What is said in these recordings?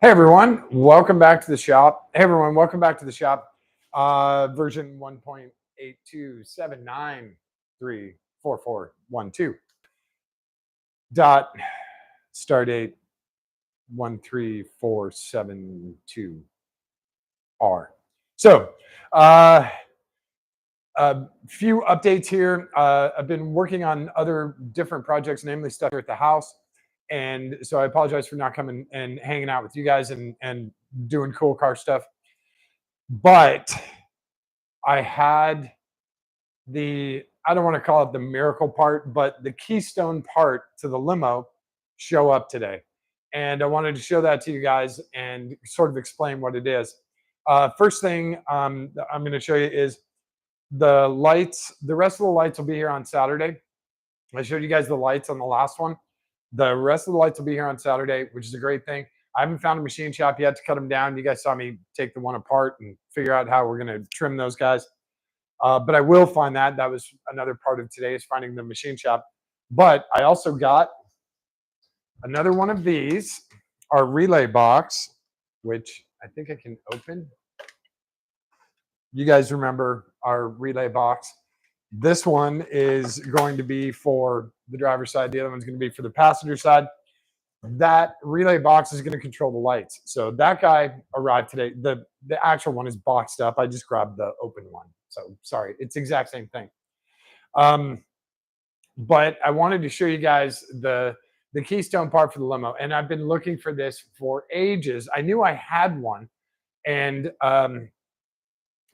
Hey everyone, welcome back to the shop. Hey everyone, welcome back to the shop. Version 1.827934412. Dot star date 13472R. So, a few updates here. I've been working on other different projects, namely stuff here at the house. And so I apologize for not coming and hanging out with you guys and doing cool car stuff. But I had I don't want to call it the miracle part, but the keystone part to the limo show up today. And I wanted to show that to you guys and sort of explain what it is. First thing I'm going to show you is the lights. The rest of the lights will be here on Saturday. I showed you guys the lights on the last one. The rest of the lights will be here on Saturday, which is a great thing. I haven't found a machine shop yet to cut them down. You guys saw me take the one apart and figure out how we're going to trim those guys. But I will find that. That was another part of today, is finding the machine shop. But I also got another one of these, our relay box, which I think I can open. You guys remember our relay box. This one is going to be for the driver's side. The other one's going to be for the passenger side. That relay box is going to control the lights. So that guy arrived today. The actual one is boxed up. I just grabbed the open one. So sorry, it's the exact same thing. But I wanted to show you guys the keystone part for the limo. And I've been looking for this for ages. I knew I had one. And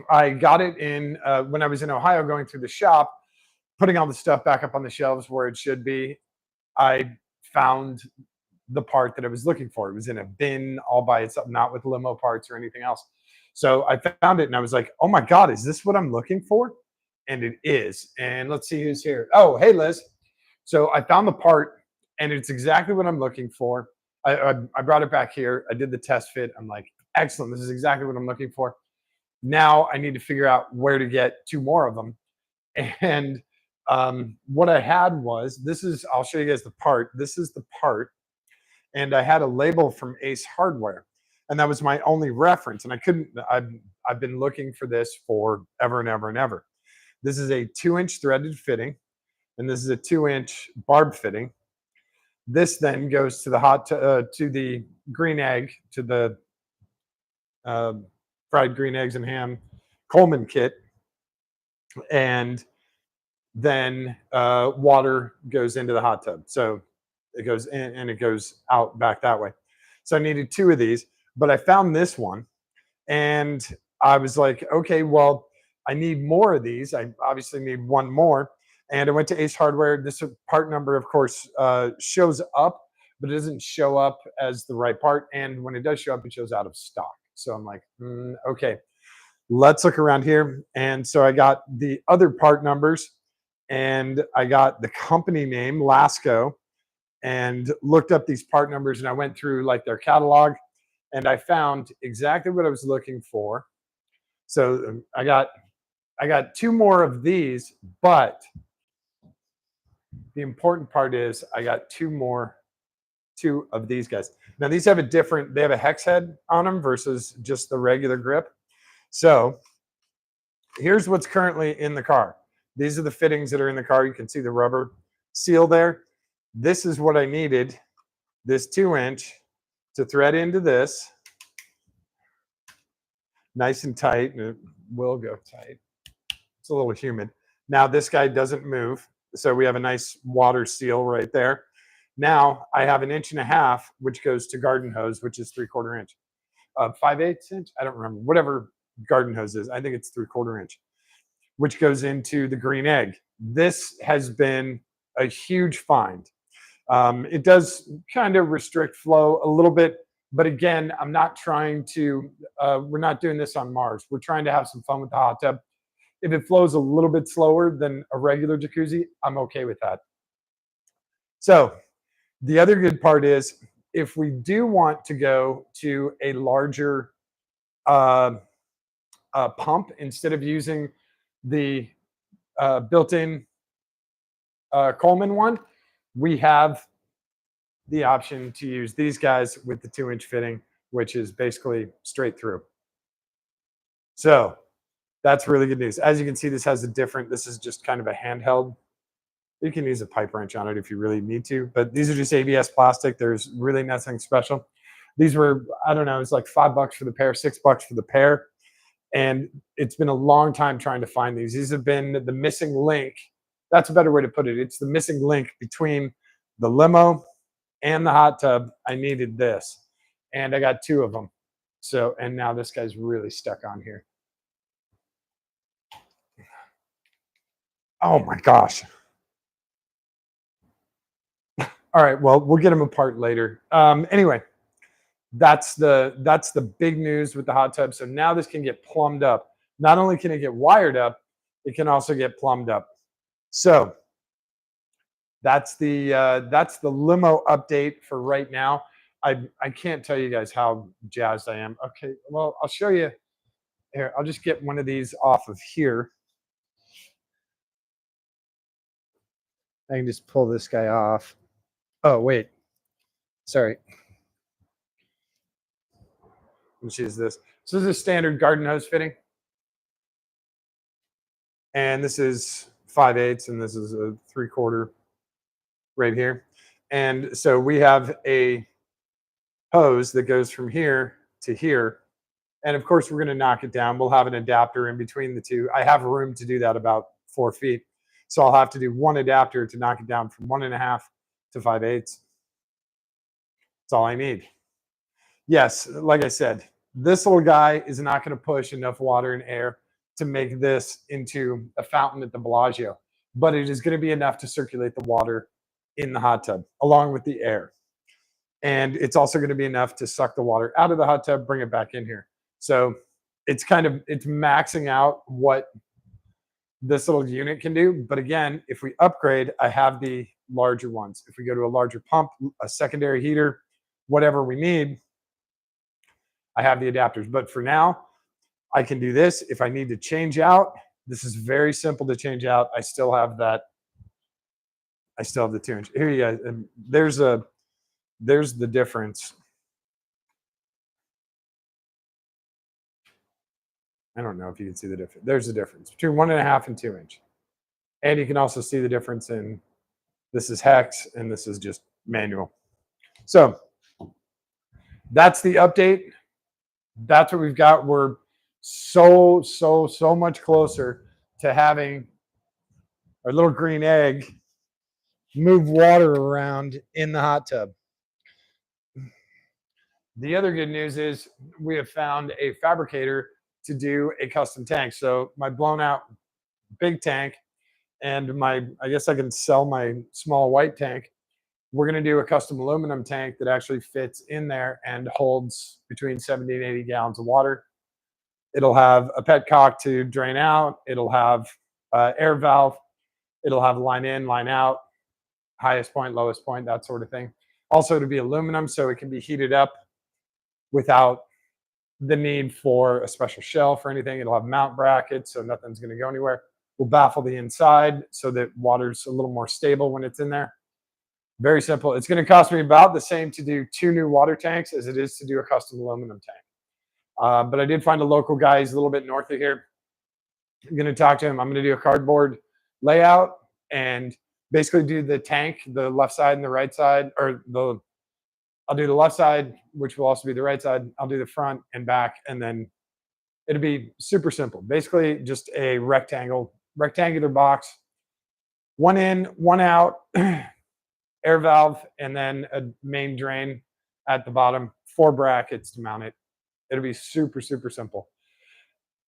I got it in when I was in Ohio going through the shop, putting all the stuff back up on the shelves where it should be. I found the part that I was looking for. It was in a bin all by itself, not with limo parts or anything else. So I found it and I was like, oh my God, is this what I'm looking for? And it is. And let's see who's here. Oh, hey, Liz. So I found the part and it's exactly what I'm looking for. I brought it back here. I did the test fit. I'm like, excellent. This is exactly what I'm looking for. Now I need to figure out where to get two more of them. And what I had was, I'll show you guys the part. This is the part. And I had a label from Ace Hardware. And that was my only reference. And I've been looking for this for ever and ever and ever. This is a 2-inch threaded fitting. And this is a 2-inch barb fitting. This then goes to the to the green egg, to the fried green eggs and ham Coleman kit. And then water goes into the hot tub. So it goes in and it goes out back that way. So I needed two of these, but I found this one and I was like, okay, well, I need more of these. I obviously need one more. And I went to Ace Hardware. This part number, of course, shows up, but it doesn't show up as the right part. And when it does show up, it shows out of stock. So I'm like, okay, let's look around here. And so I got the other part numbers and I got the company name, Lasco, and looked up these part numbers. And I went through like their catalog and I found exactly what I was looking for. So I got two more of these, but the important part is I got two of these guys. Now these have they have a hex head on them versus just the regular grip. So here's what's currently in the car. These are the fittings that are in the car. You can see the rubber seal there. This is what I needed, this 2-inch to thread into this. Nice and tight, and it will go tight. It's a little humid. Now this guy doesn't move, so we have a nice water seal right there. Now I have 1.5 inches, which goes to garden hose, which is 3/4 inch. 5/8 inch? I don't remember. Whatever garden hose is, I think it's 3/4 inch, which goes into the green egg. This has been a huge find. It does kind of restrict flow a little bit, but again, I'm not trying to, we're not doing this on Mars. We're trying to have some fun with the hot tub. If it flows a little bit slower than a regular jacuzzi, I'm okay with that. So the other good part is, if we do want to go to a larger pump, instead of using the built-in Coleman one, we have the option to use these guys with the 2-inch fitting, which is basically straight through. So that's really good news. As you can see, this has a different, this is just kind of a handheld. You can use a pipe wrench on it if you really need to, but these are just ABS plastic. There's really nothing special. These were, I don't know, it's like $5 for the pair, $6 for the pair. And it's been a long time trying to find these. These have been the missing link. That's a better way to put it. It's the missing link between the limo and the hot tub. I needed this, and I got two of them. So, and now this guy's really stuck on here. Oh my gosh. All right, well, we'll get them apart later. Anyway, that's the big news with the hot tub. So now this can get plumbed up. Not only can it get wired up, it can also get plumbed up. So that's the limo update for right now. I can't tell you guys how jazzed I am. Okay, well, I'll show you here. I'll just get one of these off of here. I can just pull this guy off. Oh, wait. Sorry. Let's use this. So this is a standard garden hose fitting. And this is 5/8, and this is a 3/4 right here. And so we have a hose that goes from here to here. And of course, we're going to knock it down. We'll have an adapter in between the two. I have room to do that about 4 feet. So I'll have to do one adapter to knock it down from 1.5 to 5/8. That's all I need. Yes, like I said, this little guy is not going to push enough water and air to make this into a fountain at the Bellagio, but it is going to be enough to circulate the water in the hot tub along with the air. And it's also going to be enough to suck the water out of the hot tub, bring it back in here. So it's maxing out what this little unit can do. But again, if we upgrade, I have the larger ones. If we go to a larger pump, a secondary heater, whatever we need, I have the adapters. But for now, I can do this. If I need to change out, this is very simple to change out. I still have that. I still have the 2-inch. Here you guys. And there's the difference. I don't know if you can see the difference. There's the difference between 1.5 and 2-inch. And you can also see the difference in, this is hex and this is just manual. So that's the update. That's what we've got. We're so much closer to having our little green egg move water around in the hot tub. The other good news is we have found a fabricator to do a custom tank. So my blown out big tank and I guess I can sell my small white tank. We're going to do a custom aluminum tank that actually fits in there and holds between 70 and 80 gallons of water. It'll have a petcock to drain out. It'll have air valve. It'll have line in, line out, highest point, lowest point, that sort of thing. Also, to be aluminum, so it can be heated up without the need for a special shelf or anything. It'll have mount brackets, so nothing's going to go anywhere. We'll baffle the inside so that water's a little more stable when it's in there. Very simple. It's going to cost me about the same to do 2 new water tanks as it is to do a custom aluminum tank. But I did find a local guy. He's a little bit north of here. I'm going to talk to him. I'm going to do a cardboard layout and basically do the tank, the left side and the right side, or I'll do the left side, which will also be the right side. I'll do the front and back, and then it'll be super simple. Basically, just a rectangular box, one in, one out, air valve, and then a main drain at the bottom, 4 brackets to mount it. It'll be super simple.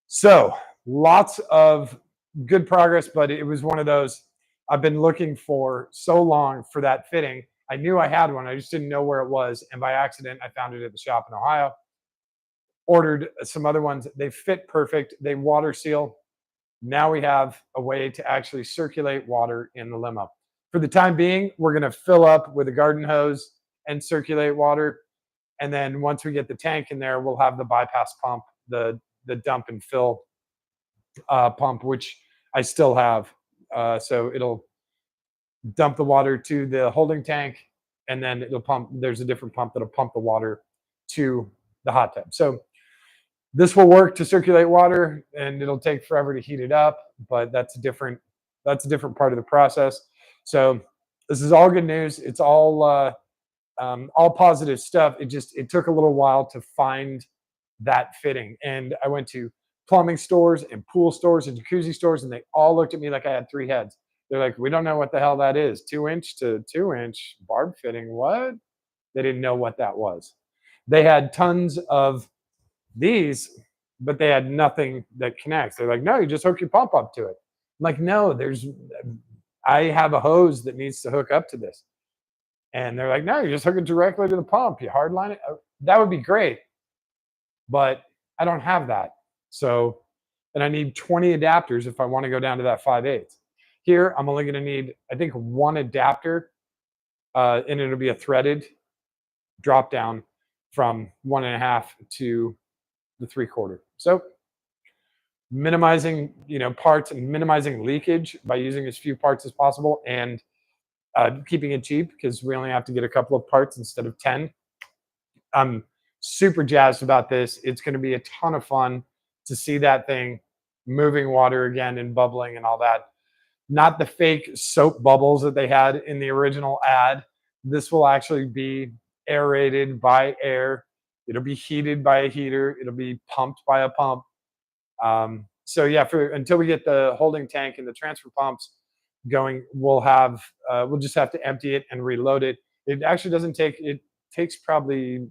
So lots of good progress, but it was one of those I've been looking for so long for that fitting. I knew I had one. I just didn't know where it was. And by accident, I found it at the shop in Ohio. Ordered some other ones. They fit perfect. They water seal. Now we have a way to actually circulate water in the limo. For the time being, we're going to fill up with a garden hose and circulate water. And then once we get the tank in there, we'll have the bypass pump, the dump and fill pump, which I still have. So it'll dump the water to the holding tank, and then it'll pump. There's a different pump that'll pump the water to the hot tub. So this will work to circulate water, and it'll take forever to heat it up, but that's a different part of the process. So this is all good news. It's all positive stuff. It took a little while to find that fitting, and I went to plumbing stores and pool stores and jacuzzi stores, and they all looked at me like I had three heads. They're like, "We don't know what the hell that is. 2 inch to 2 inch barb fitting. What?" They didn't know what that was. They had tons of these, but they had nothing that connects. They're like, "No, you just hook your pump up to it." I'm like, "No, I have a hose that needs to hook up to this." And they're like, "No, you just hook it directly to the pump. You hardline it." That would be great, but I don't have that. So, and I need 20 adapters if I want to go down to that 5/8. Here, I'm only going to need, I think, one adapter, and it'll be a threaded drop down from 1.5 to the 3/4. So minimizing, parts and minimizing leakage by using as few parts as possible, and keeping it cheap because we only have to get a couple of parts instead of 10. I'm super jazzed about this. It's going to be a ton of fun to see that thing moving water again and bubbling and all that. Not the fake soap bubbles that they had in the original ad. This will actually be aerated by air. It'll be heated by a heater. It'll be pumped by a pump. So yeah, until we get the holding tank and the transfer pumps going, we'll just have to empty it and reload it. It actually doesn't take it takes probably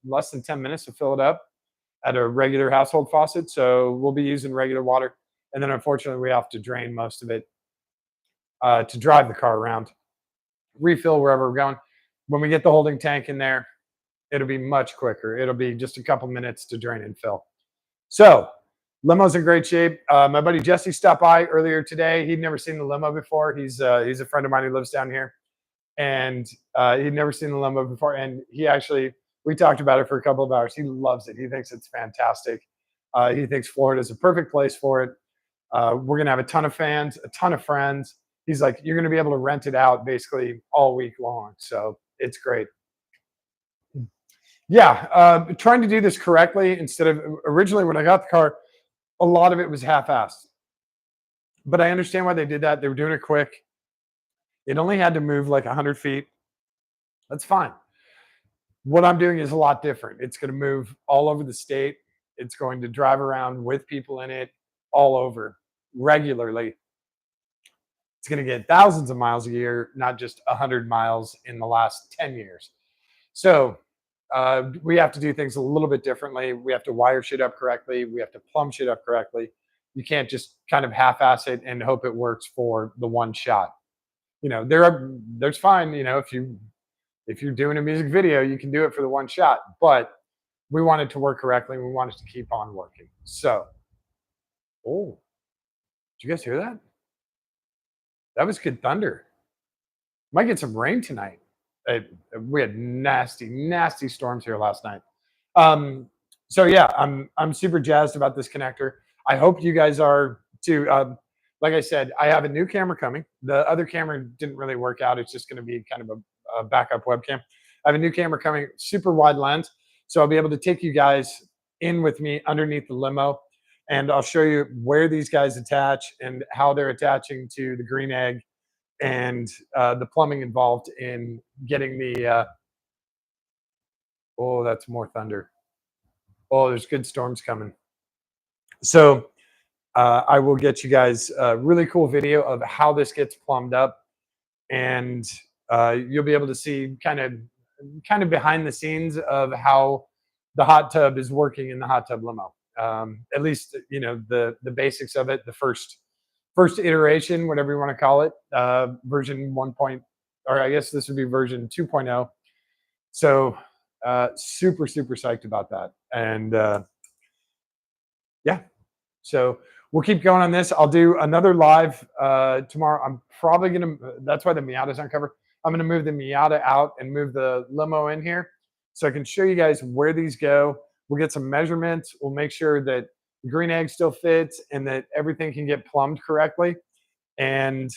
less than 10 minutes to fill it up at a regular household faucet. So we'll be using regular water, and then unfortunately we have to drain most of it to drive the car around, refill wherever we're going. When we get the holding tank in there, it'll be much quicker. It'll be just a couple minutes to drain and fill. So limo's in great shape. My buddy Jesse stopped by earlier today. He'd never seen the limo before. He's a friend of mine who lives down here, and he'd never seen the limo before. And we talked about it for a couple of hours. He loves it. He thinks it's fantastic. He thinks Florida is a perfect place for it. We're gonna have a ton of fans, a ton of friends. He's like, you're gonna be able to rent it out basically all week long. So it's great. Yeah, trying to do this correctly instead of originally when I got the car, a lot of it was half-assed. But I understand why they did that. They were doing it quick. It only had to move like 100 feet. That's fine. What I'm doing is a lot different. It's going to move all over the state. It's going to drive around with people in it all over regularly. It's going to get thousands of miles a year, not just 100 miles in the last 10 years. So we have to do things a little bit differently. We have to wire shit up correctly. We have to plumb shit up correctly. You can't just kind of half-ass it and hope it works for the one shot. There's fine. If you're doing a music video, you can do it for the one shot. But we want it to work correctly. And we want it to keep on working. So, oh, did you guys hear that? That was good thunder. Might get some rain tonight. We had nasty, nasty storms here last night. So yeah, I'm super jazzed about this connector. I hope you guys are too. Like I said, I have a new camera coming. The other camera didn't really work out. It's just going to be kind of a backup webcam. I have a new camera coming, super wide lens, so I'll be able to take you guys in with me underneath the limo, and I'll show you where these guys attach and how they're attaching to the green egg and the plumbing involved in getting the oh, that's more thunder. Oh, there's good storms coming. So I will get you guys a really cool video of how this gets plumbed up, and you'll be able to see kind of behind the scenes of how the hot tub is working in the hot tub limo. At least the basics of it, the first iteration, whatever you want to call it, version 1. Or I guess this would be version 2.0. So super psyched about that. And yeah, so we'll keep going on this. I'll do another live tomorrow. I'm probably gonna. That's why the Miata's aren't covered. I'm gonna move the Miata out and move the limo in here, so I can show you guys where these go. We'll get some measurements. We'll make sure that the green egg still fits and that everything can get plumbed correctly. And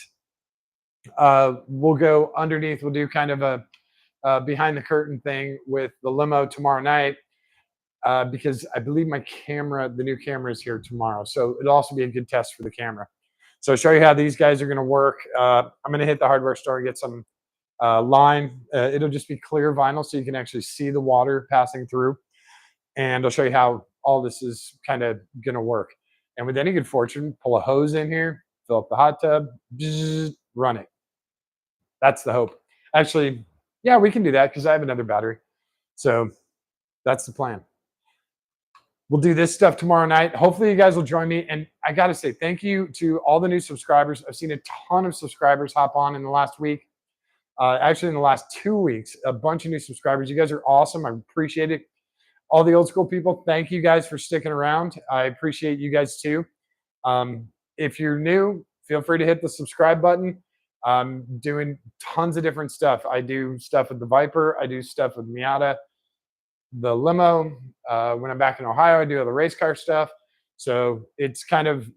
we'll go underneath. We'll do kind of a behind the curtain thing with the limo tomorrow night. because I believe my camera, the new camera, is here tomorrow. So it'll also be a good test for the camera. So I'll show you how these guys are going to work. I'm going to hit the hardware store and get some line. It'll just be clear vinyl, so you can actually see the water passing through. And I'll show you how all this is kind of going to work. And with any good fortune, pull a hose in here, fill up the hot tub, run it. That's the hope. Actually, yeah, we can do that because I have another battery. So that's the plan. We'll do this stuff tomorrow night. Hopefully you guys will join me. And I got to say thank you to all the new subscribers. I've seen a ton of subscribers hop on in the last week. Actually, in the last 2 weeks, a bunch of new subscribers. You guys are awesome. I appreciate it. All the old school people, thank you guys for sticking around. I appreciate you guys too. If you're new, feel free to hit the subscribe button. I'm doing tons of different stuff. I do stuff with the Viper. I do stuff with Miata, the Limo. When I'm back in Ohio, I do other race car stuff. So it's kind of,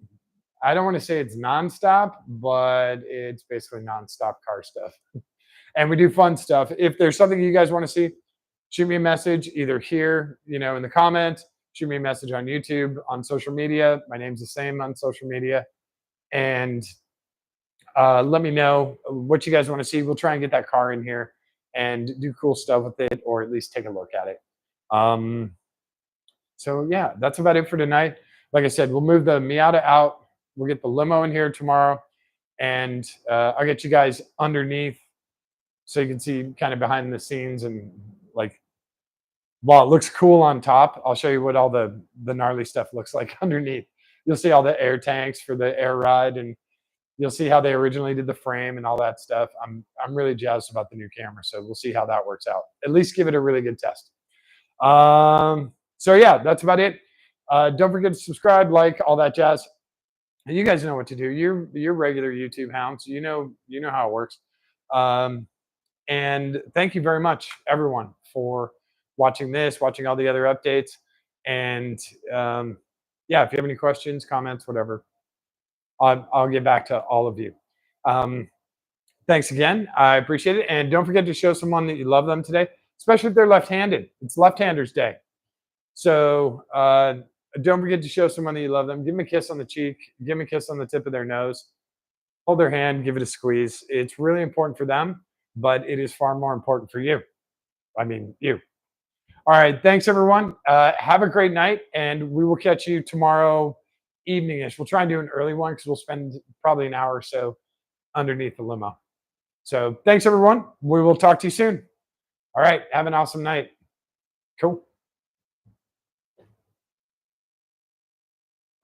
I don't want to say it's nonstop, but it's basically nonstop car stuff. And we do fun stuff. If there's something you guys want to see, shoot me a message either here, in the comments, shoot me a message on YouTube, on social media. My name's the same on social media. And let me know what you guys want to see. We'll try and get that car in here and do cool stuff with it, or at least take a look at it. So yeah, that's about it for tonight. Like I said, we'll move the Miata out. We'll get the Limo in here tomorrow. And I'll get you guys underneath so you can see kind of behind the scenes, and like, while it looks cool on top, I'll show you what all the gnarly stuff looks like underneath. You'll see all the air tanks for the air ride, and you'll see how they originally did the frame and all that stuff. I'm really jazzed about the new camera, so we'll see how that works out. At least give it a really good test. So yeah, that's about it. Don't forget to subscribe, like, all that jazz. And you guys know what to do. You're regular YouTube hounds. You know how it works. And thank you very much, everyone, for watching this, watching all the other updates. And yeah, if you have any questions, comments, whatever, I'll get back to all of you. Thanks again. I appreciate it. And don't forget to show someone that you love them today, especially if they're left-handed. It's Left-Handers Day. So don't forget to show someone that you love them. Give them a kiss on the cheek. Give them a kiss on the tip of their nose. Hold their hand. Give it a squeeze. It's really important for them, but it is far more important for you. I mean, you. All right. Thanks, everyone. Have a great night, and we will catch you tomorrow evening-ish. We'll try and do an early one because we'll spend probably an hour or so underneath the Limo. So thanks, everyone. We will talk to you soon. All right. Have an awesome night. Cool.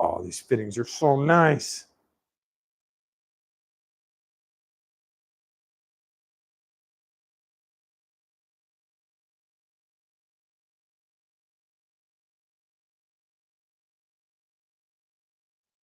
Oh, these fittings are so nice.